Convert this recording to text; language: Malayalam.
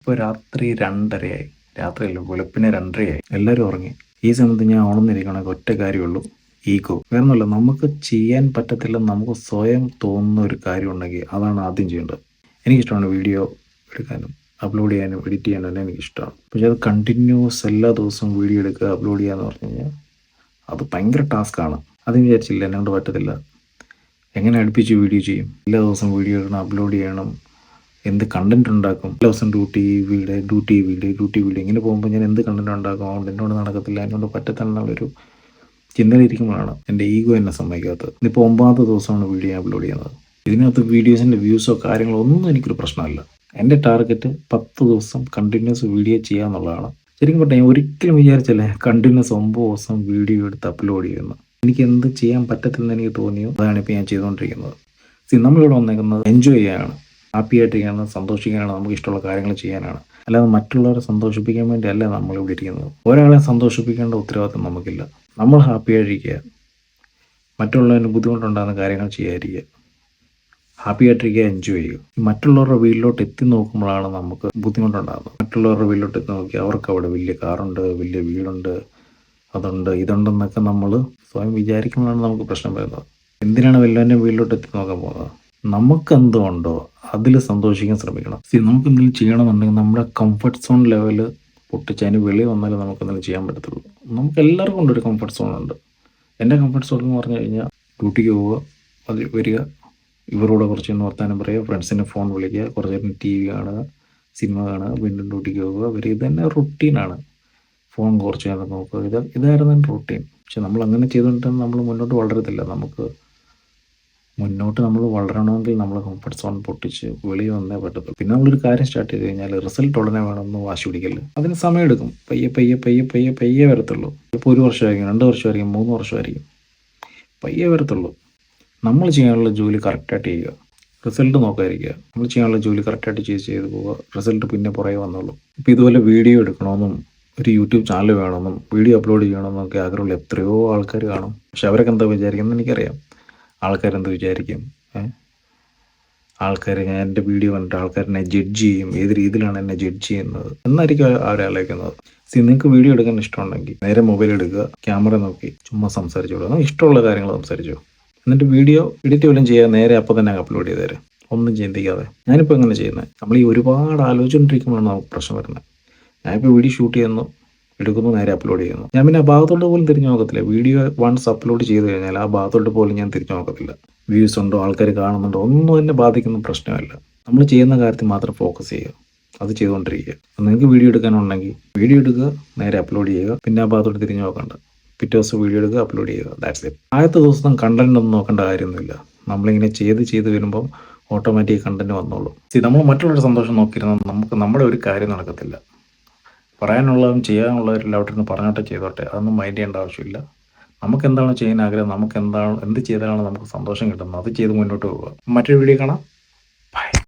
ഇപ്പോൾ രാത്രി 2:30 രാത്രിയല്ല, വെളുപ്പിനെ 2:30 എല്ലാവരും ഉറങ്ങി. ഈ സമയത്ത് ഞാൻ ഉണർന്നിരിക്കണമെങ്കിൽ ഒറ്റ കാര്യമുള്ളൂ, ഈഗോ. വേറൊന്നുമില്ല, നമുക്ക് ചെയ്യാൻ പറ്റത്തില്ലെന്ന് നമുക്ക് സ്വയം തോന്നുന്ന ഒരു കാര്യം ഉണ്ടെങ്കിൽ അതാണ് ആദ്യം ചെയ്യേണ്ടത്. എനിക്കിഷ്ടമാണ് വീഡിയോ എടുക്കാനും അപ്ലോഡ് ചെയ്യാനും എഡിറ്റ് ചെയ്യാനും എല്ലാം എനിക്കിഷ്ടമാണ്. പക്ഷേ അത് കണ്ടിന്യൂസ് എല്ലാ ദിവസവും വീഡിയോ എടുക്കുക അപ്ലോഡ് ചെയ്യുക എന്ന് പറഞ്ഞു കഴിഞ്ഞാൽ അത് ഭയങ്കര ടാസ്ക്കാണ്. അതും വിചാരിച്ചില്ല, എന്നെ കൊണ്ട് പറ്റത്തില്ല. എങ്ങനെ അടുപ്പിച്ച് വീഡിയോ ചെയ്യും? എല്ലാ ദിവസവും വീഡിയോ ഇടണം, അപ്ലോഡ് ചെയ്യണം, എന്ത് കണ്ടൻറ് ഉണ്ടാക്കും? എല്ലാ ദിവസം ഡ്യൂട്ടി വീഡിയോ ഇങ്ങനെ പോകുമ്പോൾ ഞാൻ എന്ത് കണ്ടൻറ് ഉണ്ടാക്കും? അതുകൊണ്ട് എന്നോട് നടക്കത്തില്ല, എന്നോട് പറ്റത്തില്ലെന്നുള്ളൊരു ചിന്തയിലിരിക്കുമ്പോഴാണ് എൻ്റെ ഈഗോ എന്നെ സമ്മതിക്കാത്തത്. ഇതിപ്പോൾ 9ാമത്തെ ദിവസമാണ് വീഡിയോ അപ്ലോഡ് ചെയ്യുന്നത്. ഇതിനകത്ത് വീഡിയോസിൻ്റെ വ്യൂസോ കാര്യങ്ങളോ ഒന്നും എനിക്കൊരു പ്രശ്നമല്ല. എൻ്റെ ടാർഗറ്റ് 10 ദിവസം കണ്ടിന്യൂസ് വീഡിയോ ചെയ്യുക എന്നുള്ളതാണ്. ശരിക്കും പറഞ്ഞാൽ ഞാൻ ഒരിക്കലും വിചാരിച്ചല്ലേ കണ്ടിന്യൂസ് 9 ദിവസം വീഡിയോ എടുത്ത് അപ്ലോഡ് ചെയ്യുന്നു. എനിക്ക് എന്ത് ചെയ്യാൻ പറ്റത്തില്ലെന്ന് എനിക്ക് തോന്നിയോ അതാണ് ഇപ്പോൾ ഞാൻ ചെയ്തുകൊണ്ടിരിക്കുന്നത്. നമ്മളിവിടെ വന്നേക്കുന്നത് എൻജോയ് ചെയ്യാനാണ്, ഹാപ്പി ആയിട്ടിരിക്കാനാണ്, സന്തോഷിക്കാനാണ്, നമുക്ക് ഇഷ്ടമുള്ള കാര്യങ്ങൾ ചെയ്യാനാണ്. അല്ലാതെ മറ്റുള്ളവരെ സന്തോഷിപ്പിക്കാൻ വേണ്ടിയല്ല നമ്മളിവിടെ ഇരിക്കുന്നത്. ഒരാളെ സന്തോഷിപ്പിക്കേണ്ട ഉത്തരവാദിത്വം നമുക്കില്ല. നമ്മൾ ഹാപ്പി ആയിട്ടിരിക്കുക, മറ്റുള്ളവന് ബുദ്ധിമുട്ടുണ്ടാകുന്ന കാര്യങ്ങൾ ചെയ്യാതിരിക്കുക, ഹാപ്പി ആയിട്ടിരിക്കുക, എൻജോയ് ചെയ്യുക. മറ്റുള്ളവരുടെ വീട്ടിലോട്ട് എത്തി നോക്കുമ്പോഴാണ് നമുക്ക് ബുദ്ധിമുട്ടുണ്ടാകുന്നത്. മറ്റുള്ളവരുടെ വീട്ടിലോട്ട് എത്തി നോക്കി അവർക്ക് അവിടെ വലിയ കാറുണ്ട്, വലിയ വീടുണ്ട്, അതുണ്ട് ഇതുണ്ടെന്നൊക്കെ നമ്മൾ സ്വയം വിചാരിക്കുമ്പോഴാണ് നമുക്ക് പ്രശ്നം വരുന്നത്. എന്തിനാണ് വല്ലവൻ്റെ വീട്ടിലോട്ട് എത്തി നോക്കാൻ പോകുന്നത്? നമുക്കെന്തുണ്ടോ അതിൽ സന്തോഷിക്കാൻ ശ്രമിക്കണം. നമുക്ക് എന്തെങ്കിലും ചെയ്യണമെന്നുണ്ടെങ്കിൽ നമ്മുടെ കംഫർട്ട് സോൺ ലെവൽ പൊട്ടിച്ച് അതിന് വെളി വന്നാലേ നമുക്ക് എന്തെങ്കിലും ചെയ്യാൻ പറ്റത്തുള്ളൂ. നമുക്ക് എല്ലാവർക്കും ഉണ്ടൊരു കംഫർട്ട് സോണുണ്ട്. എൻ്റെ കംഫർട്ട് സോൺ എന്ന് പറഞ്ഞു കഴിഞ്ഞാൽ ഡ്യൂട്ടിക്ക് പോവുക, അത് വരിക, ഇവരോട് കുറച്ച് വർത്താനം പറയുക, ഫ്രണ്ട്സിനെ ഫോൺ വിളിക്കുക, കുറച്ച് നേരം TV കാണുക, സിനിമ കാണുക, വീണ്ടും ഡ്യൂട്ടിക്ക് പോവുക, വരിക. ഇത് തന്നെ റുട്ടീനാണ്. ഫോൺ കുറച്ച് നേരം നോക്കുക, ഇതായിരുന്നു എൻ്റെ റുട്ടീൻ. പക്ഷെ നമ്മൾ അങ്ങനെ ചെയ്തുകൊണ്ടിട്ട് നമ്മൾ മുന്നോട്ട് വളരത്തില്ല. നമുക്ക് മുന്നോട്ട് നമ്മൾ വളരണമെങ്കിൽ നമ്മൾ കംഫർട്ട് സോൺ പൊട്ടിച്ച് വെളിയിൽ വന്നേ പറ്റത്തുള്ളൂ. പിന്നെ നമ്മളൊരു കാര്യം സ്റ്റാർട്ട് ചെയ്ത് കഴിഞ്ഞാൽ റിസൾട്ട് ഉടനെ വേണമെന്ന് വാശി പിടിക്കല്. അതിന് സമയമെടുക്കും. പയ്യെ വരത്തുള്ളൂ. ഇപ്പോൾ 1 വർഷമായിരിക്കും, 2 വർഷമായിരിക്കും, 3 വർഷമായിരിക്കും, പയ്യെ വരത്തുള്ളൂ. നമ്മൾ ചെയ്യാനുള്ള ജോലി കറക്റ്റായിട്ട് ചെയ്യുക, റിസൾട്ട് നോക്കാതിരിക്കുക. നമ്മൾ ചെയ്യാനുള്ള ജോലി കറക്റ്റായിട്ട് ചെയ്ത് പോവുക, റിസൾട്ട് പിന്നെ പുറകെ വന്നോളൂ. ഇപ്പോൾ ഇതുപോലെ വീഡിയോ എടുക്കണമെന്നും ഒരു യൂട്യൂബ് ചാനൽ വേണമെന്നും വീഡിയോ അപ്ലോഡ് ചെയ്യണമെന്നൊക്കെ ആഗ്രഹമുള്ള എത്രയോ ആൾക്കാർ കാണും. പക്ഷെ അവരൊക്കെ എന്താ വിചാരിക്കുന്നത് എനിക്കറിയാം. ആൾക്കാരെന്ത് വിചാരിക്കും? ആൾക്കാർ എൻ്റെ വീഡിയോ കണ്ടിട്ട് ആൾക്കാരെന്നെ ജഡ്ജ് ചെയ്യും, ഏത് രീതിയിലാണ് എന്നെ ജഡ്ജ് ചെയ്യുന്നത് എന്നായിരിക്കും അവരാലോചിക്കുന്നത്. നിങ്ങൾക്ക് വീഡിയോ എടുക്കാൻ ഇഷ്ടമുണ്ടെങ്കിൽ നേരെ മൊബൈൽ എടുക്കുക, ക്യാമറ നോക്കി ചുമ്മാ സംസാരിച്ചു കൊടുക്കുക, ഇഷ്ടമുള്ള കാര്യങ്ങൾ സംസാരിച്ചു. എന്നിട്ട് വീഡിയോ എഡിറ്റ് വല്ലതും ചെയ്യാൻ നേരെ അപ്പോൾ തന്നെ അപ്ലോഡ് ചെയ്ത് തരാം, ഒന്നും ചിന്തിക്കാതെ. ഞാനിപ്പോൾ എങ്ങനെ ചെയ്യുന്നത്? നമ്മൾ ഈ ഒരുപാട് ആലോചിച്ചുകൊണ്ടിരിക്കുമ്പോഴാണ് നമുക്ക് പ്രശ്നം വരുന്നത്. ഞാനിപ്പോൾ വീഡിയോ ഷൂട്ട് ചെയ്യുന്നു, എടുക്കുന്നു, നേരെ അപ്ലോഡ് ചെയ്യുന്നു. ഞാൻ പിന്നെ ആ ഭാഗത്തോട്ട് പോലും തിരിഞ്ഞു നോക്കത്തില്ല. വീഡിയോ വൺസ് അപ്ലോഡ് ചെയ്ത് കഴിഞ്ഞാൽ ആ ഭാഗത്തോട്ട് പോലും ഞാൻ തിരിഞ്ഞു നോക്കത്തില്ല. വ്യൂസ് ഉണ്ടോ, ആൾക്കാർ കാണുന്നുണ്ടോ, ഒന്നും എന്നെ ബാധിക്കുന്ന പ്രശ്നമല്ല. നമ്മൾ ചെയ്യുന്ന കാര്യത്തിൽ മാത്രം ഫോക്കസ് ചെയ്യുക, അത് ചെയ്തുകൊണ്ടിരിക്കുക. നിങ്ങൾക്ക് വീഡിയോ എടുക്കാനുണ്ടെങ്കിൽ വീഡിയോ എടുക്കുക, നേരെ അപ്ലോഡ് ചെയ്യുക, പിന്നെ ആ ഭാഗത്തോട്ട് തിരിഞ്ഞു നോക്കണ്ട. പിറ്റേ ദിവസം വീഡിയോ എടുക്കുക, അപ്ലോഡ് ചെയ്യുക, ദാറ്റ്സ് ഇറ്റ്. ആദ്യത്തെ ദിവസം കണ്ടന്റ് ഒന്നും നോക്കേണ്ട കാര്യമൊന്നുമില്ല. നമ്മളിങ്ങനെ ചെയ്ത് വരുമ്പം ഓട്ടോമാറ്റിക് കണ്ടന്റ് വന്നോളൂ. നമ്മൾ മറ്റുള്ളവരുടെ സന്തോഷം നോക്കിയിരുന്നാൽ നമുക്ക് നമ്മുടെ ഒരു കാര്യം നടക്കത്തില്ല. പറയാനുള്ളതും ചെയ്യാനുള്ളവരെല്ലാം അവിടെ നിന്ന് പറഞ്ഞോട്ടെ, ചെയ്തോട്ടെ, അതൊന്നും മൈൻഡ് ചെയ്യേണ്ട ആവശ്യമില്ല. നമുക്ക് എന്താണ് ചെയ്യാൻ ആഗ്രഹം, നമുക്ക് എന്ത് ചെയ്താലാണ് നമുക്ക് സന്തോഷം കിട്ടുന്നത്, അത് ചെയ്ത് മുന്നോട്ട് പോവുക. മറ്റൊരു വീഡിയോ കാണാം.